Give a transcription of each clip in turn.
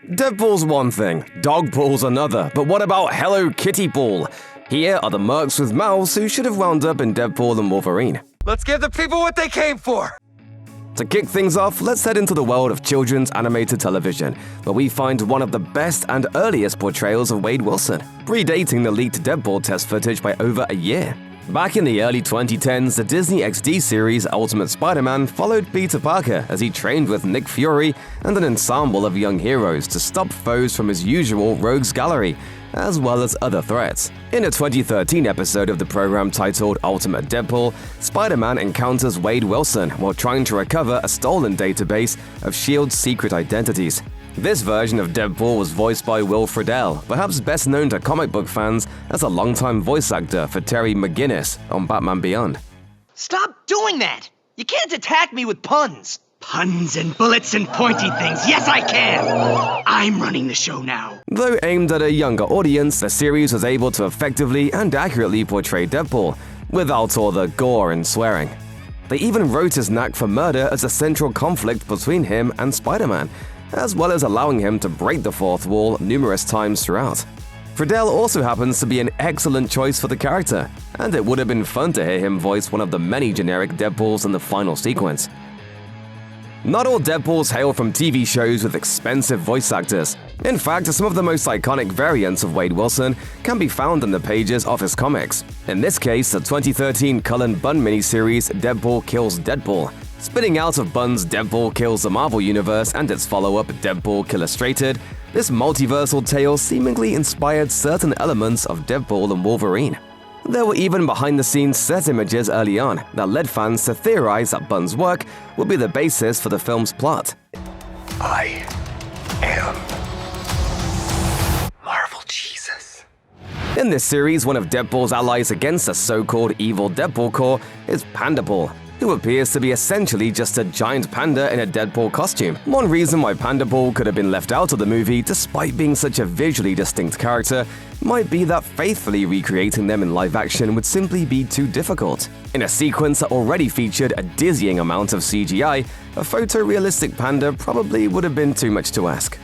Deadpool's one thing, Dogpool's another, but what about Hello Kittypool? Here are the Mercs with mouths who should have wound up in Deadpool and Wolverine. Let's give the people what they came for! To kick things off, let's head into the world of children's animated television, where we find one of the best and earliest portrayals of Wade Wilson, predating the leaked Deadpool test footage by over a year. Back in the early 2010s, the Disney XD series Ultimate Spider-Man followed Peter Parker as he trained with Nick Fury and an ensemble of young heroes to stop foes from his usual rogues gallery, as well as other threats. In a 2013 episode of the program titled Ultimate Deadpool, Spider-Man encounters Wade Wilson while trying to recover a stolen database of S.H.I.E.L.D.'s secret identities. This version of Deadpool was voiced by Will Friedle, perhaps best known to comic book fans as a longtime voice actor for Terry McGinnis on Batman Beyond. Stop doing that! You can't attack me with puns! Puns and bullets and pointy things, yes I can! I'm running the show now. Though aimed at a younger audience, the series was able to effectively and accurately portray Deadpool, without all the gore and swearing. They even wrote his knack for murder as a central conflict between him and Spider-Man, as well as allowing him to break the fourth wall numerous times throughout. Friedle also happens to be an excellent choice for the character, and it would have been fun to hear him voice one of the many generic Deadpools in the final sequence. Not all Deadpools hail from TV shows with expensive voice actors. In fact, some of the most iconic variants of Wade Wilson can be found in the pages of his comics. In this case, the 2013 Cullen Bunn miniseries Deadpool Kills Deadpool. Spinning out of Bunn's Deadpool Kills the Marvel Universe and its follow-up Deadpool Illustrated, this multiversal tale seemingly inspired certain elements of Deadpool and Wolverine. There were even behind-the-scenes set images early on that led fans to theorize that Bunn's work would be the basis for the film's plot. I am Marvel Jesus. In this series, one of Deadpool's allies against the so-called evil Deadpool Corps is Pandapool, who appears to be essentially just a giant panda in a Deadpool costume. One reason why Pandapool could have been left out of the movie, despite being such a visually distinct character, might be that faithfully recreating them in live action would simply be too difficult. In a sequence that already featured a dizzying amount of CGI, a photorealistic panda probably would have been too much to ask.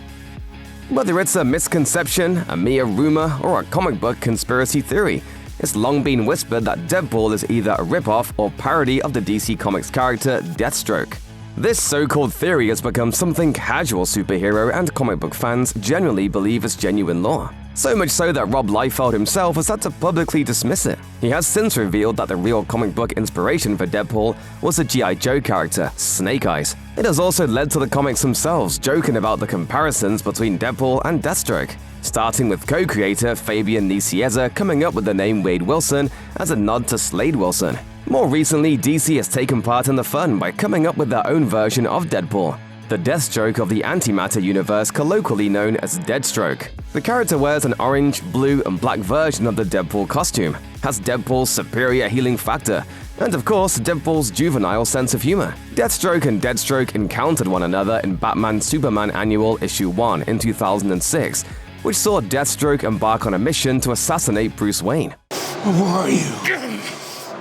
Whether it's a misconception, a mere rumor, or a comic book conspiracy theory, it's long been whispered that Deadpool is either a rip-off or parody of the DC Comics character Deadstroke. This so-called theory has become something casual superhero and comic book fans generally believe is genuine lore. So much so that Rob Liefeld himself has had to publicly dismiss it. He has since revealed that the real comic book inspiration for Deadpool was the G.I. Joe character, Snake Eyes. It has also led to the comics themselves joking about the comparisons between Deadpool and Deathstroke, starting with co-creator Fabian Nicieza coming up with the name Wade Wilson as a nod to Slade Wilson. More recently, DC has taken part in the fun by coming up with their own version of Deadpool, the Deathstroke of the antimatter universe colloquially known as Deadstroke. The character wears an orange, blue, and black version of the Deadpool costume, has Deadpool's superior healing factor, and of course, Deadpool's juvenile sense of humor. Deathstroke and Deadstroke encountered one another in Batman Superman Annual Issue 1 in 2006, which saw Deathstroke embark on a mission to assassinate Bruce Wayne. Who are you?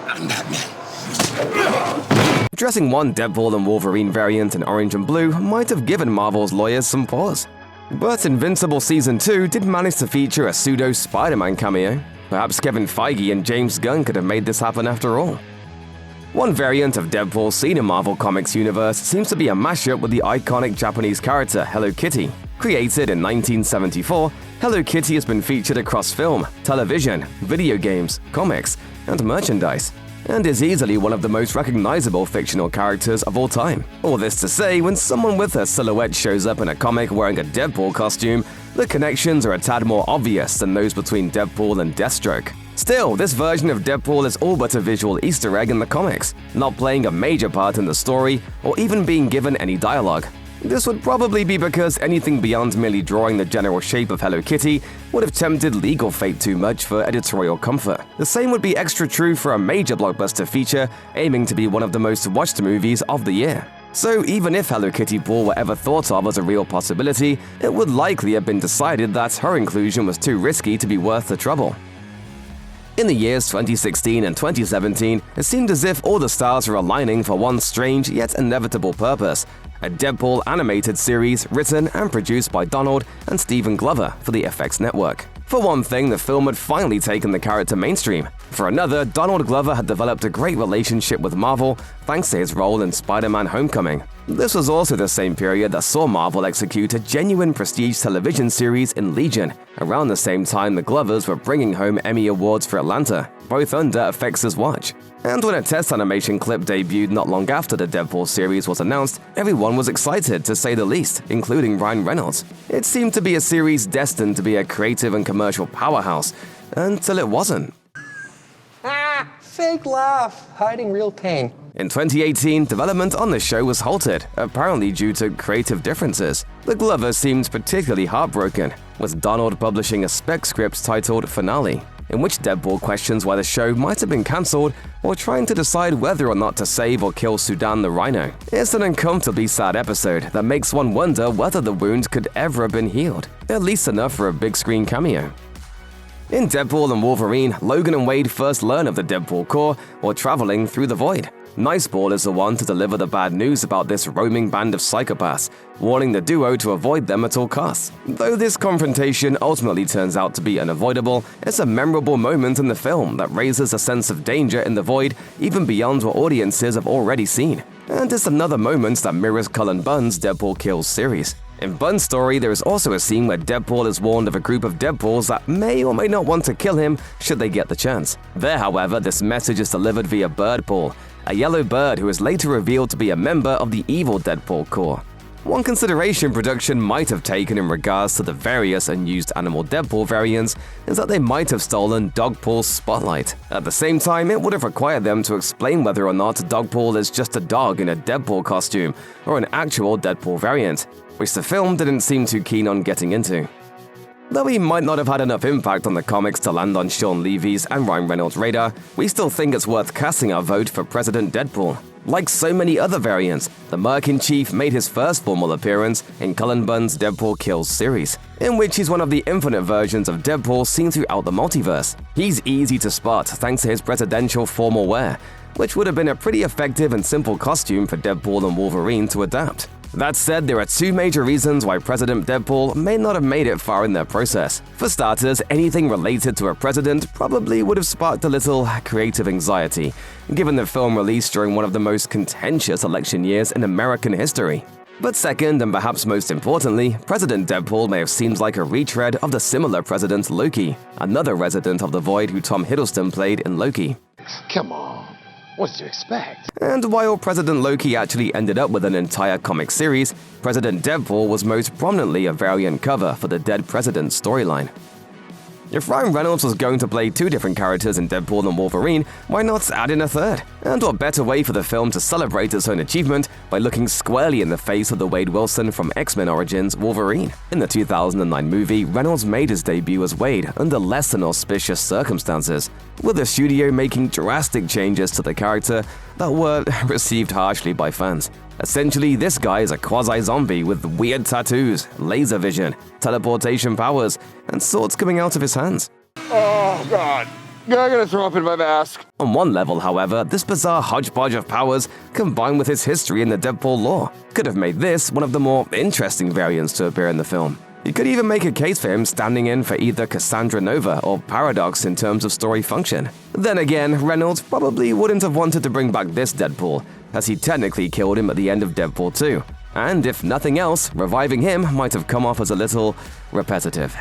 I'm Batman. Dressing one Deadpool and Wolverine variant in orange and blue might have given Marvel's lawyers some pause. But Invincible Season 2 did manage to feature a pseudo Spider-Man cameo. Perhaps Kevin Feige and James Gunn could have made this happen after all. One variant of Deadpool seen in Marvel Comics universe seems to be a mashup with the iconic Japanese character Hello Kitty. Created in 1974, Hello Kitty has been featured across film, television, video games, comics, and merchandise, and is easily one of the most recognizable fictional characters of all time. All this to say, when someone with her silhouette shows up in a comic wearing a Deadpool costume, the connections are a tad more obvious than those between Deadpool and Deathstroke. Still, this version of Deadpool is all but a visual Easter egg in the comics, not playing a major part in the story or even being given any dialogue. This would probably be because anything beyond merely drawing the general shape of Hello Kitty would have tempted legal fate too much for editorial comfort. The same would be extra true for a major blockbuster feature aiming to be one of the most watched movies of the year. So even if Hello Kittypool were ever thought of as a real possibility, it would likely have been decided that her inclusion was too risky to be worth the trouble. In the years 2016 and 2017, it seemed as if all the stars were aligning for one strange yet inevitable purpose: a Deadpool animated series written and produced by Donald and Stephen Glover for the FX network. For one thing, the film had finally taken the character mainstream. For another, Donald Glover had developed a great relationship with Marvel thanks to his role in Spider-Man: Homecoming. This was also the same period that saw Marvel execute a genuine prestige television series in Legion, around the same time the Glovers were bringing home Emmy Awards for Atlanta, both under FX's watch. And when a test animation clip debuted not long after the Deadpool series was announced, everyone was excited to say the least, including Ryan Reynolds. It seemed to be a series destined to be a creative and commercial powerhouse, until it wasn't. Fake laugh, hiding real pain. In 2018, development on the show was halted, apparently due to creative differences. The Glovers seemed particularly heartbroken, with Donald publishing a spec script titled Finale, in which Deadpool questions why the show might have been cancelled while trying to decide whether or not to save or kill Sudan the Rhino. It's an uncomfortably sad episode that makes one wonder whether the wound could ever have been healed, at least enough for a big screen cameo. In Deadpool and Wolverine, Logan and Wade first learn of the Deadpool Corps while traveling through the void. Niceball is the one to deliver the bad news about this roaming band of psychopaths, warning the duo to avoid them at all costs. Though this confrontation ultimately turns out to be unavoidable, it's a memorable moment in the film that raises a sense of danger in the void even beyond what audiences have already seen. And it's another moment that mirrors Cullen Bunn's Deadpool Kills series. In Bunn's story, there is also a scene where Deadpool is warned of a group of Deadpools that may or may not want to kill him should they get the chance. There, however, this message is delivered via Birdpool, a yellow bird who is later revealed to be a member of the evil Deadpool Corps. One consideration production might have taken in regards to the various unused animal Deadpool variants is that they might have stolen Dogpool's spotlight. At the same time, it would have required them to explain whether or not Dogpool is just a dog in a Deadpool costume or an actual Deadpool variant, which the film didn't seem too keen on getting into. Though he might not have had enough impact on the comics to land on Sean Levy's and Ryan Reynolds' radar, we still think it's worth casting our vote for President Deadpool. Like so many other variants, the Merc-in-Chief made his first formal appearance in Cullen Bunn's Deadpool Kills series, in which he's one of the infinite versions of Deadpool seen throughout the multiverse. He's easy to spot thanks to his presidential formal wear, which would have been a pretty effective and simple costume for Deadpool and Wolverine to adapt. That said, there are two major reasons why President Deadpool may not have made it far in their process. For starters, anything related to a president probably would have sparked a little creative anxiety, given the film released during one of the most contentious election years in American history. But second, and perhaps most importantly, President Deadpool may have seemed like a retread of the similar President Loki, another resident of the Void who Tom Hiddleston played in Loki. Come on. What did you expect? And while President Loki actually ended up with an entire comic series, President Deadpool was most prominently a variant cover for the Dead President storyline. If Ryan Reynolds was going to play two different characters in Deadpool and Wolverine, why not add in a third? And what better way for the film to celebrate its own achievement by looking squarely in the face of the Wade Wilson from X-Men Origins Wolverine. In the 2009 movie, Reynolds made his debut as Wade under less than auspicious circumstances, with the studio making drastic changes to the character that were received harshly by fans. Essentially, this guy is a quasi-zombie with weird tattoos, laser vision, teleportation powers, and swords coming out of his hands. Oh, God. I'm gonna throw up in my mask. On one level, however, this bizarre hodgepodge of powers, combined with his history in the Deadpool lore, could have made this one of the more interesting variants to appear in the film. You could even make a case for him standing in for either Cassandra Nova or Paradox in terms of story function. Then again, Reynolds probably wouldn't have wanted to bring back this Deadpool, as he technically killed him at the end of Deadpool 2. And if nothing else, reviving him might have come off as a little repetitive.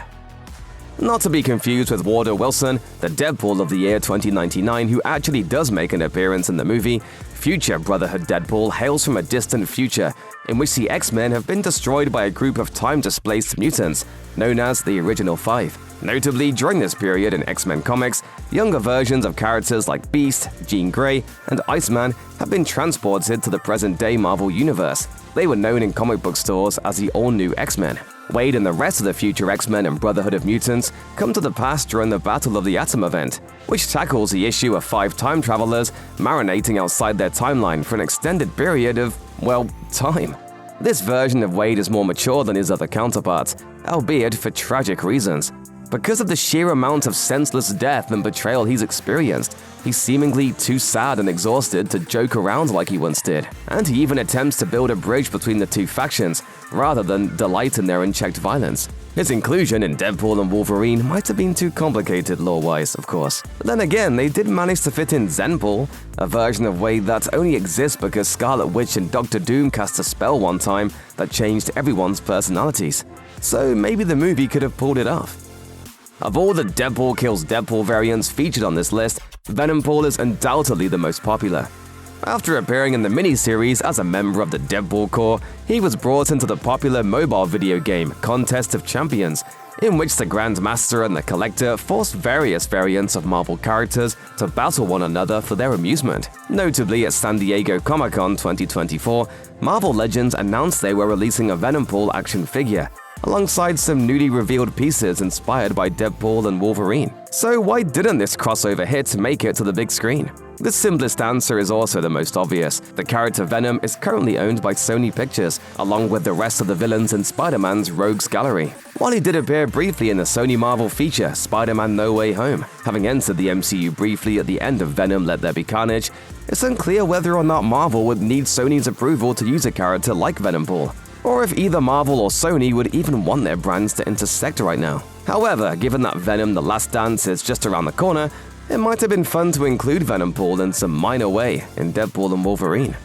Not to be confused with Warder Wilson, the Deadpool of the year 2099 who actually does make an appearance in the movie, future Brotherhood Deadpool hails from a distant future in which the X-Men have been destroyed by a group of time-displaced mutants known as the Original Five. Notably, during this period in X-Men comics, younger versions of characters like Beast, Jean Grey, and Iceman have been transported to the present-day Marvel Universe. They were known in comic book stores as the all-new X-Men. Wade and the rest of the future X-Men and Brotherhood of Mutants come to the past during the Battle of the Atom event, which tackles the issue of 5 time travelers marinating outside their timeline for an extended period of, well, time. This version of Wade is more mature than his other counterparts, albeit for tragic reasons. Because of the sheer amount of senseless death and betrayal he's experienced, he's seemingly too sad and exhausted to joke around like he once did, and he even attempts to build a bridge between the two factions rather than delight in their unchecked violence. His inclusion in Deadpool and Wolverine might have been too complicated lore-wise, of course. But then again, they did manage to fit in Zenpool, a version of Wade that only exists because Scarlet Witch and Doctor Doom cast a spell one time that changed everyone's personalities. So maybe the movie could have pulled it off. Of all the Deadpool kills Deadpool variants featured on this list, Venompool is undoubtedly the most popular. After appearing in the miniseries as a member of the Deadpool Corps, he was brought into the popular mobile video game Contest of Champions, in which the Grandmaster and the Collector forced various variants of Marvel characters to battle one another for their amusement. Notably, at San Diego Comic-Con 2024, Marvel Legends announced they were releasing a Venompool action figure, alongside some newly revealed pieces inspired by Deadpool and Wolverine. So why didn't this crossover hit make it to the big screen? The simplest answer is also the most obvious. The character Venom is currently owned by Sony Pictures, along with the rest of the villains in Spider-Man's Rogues Gallery. While he did appear briefly in the Sony Marvel feature Spider-Man No Way Home, having entered the MCU briefly at the end of Venom Let There Be Carnage, it's unclear whether or not Marvel would need Sony's approval to use a character like Venompool, or if either Marvel or Sony would even want their brands to intersect right now. However, given that Venom The Last Dance is just around the corner, it might have been fun to include Venompool in some minor way in Deadpool and Wolverine.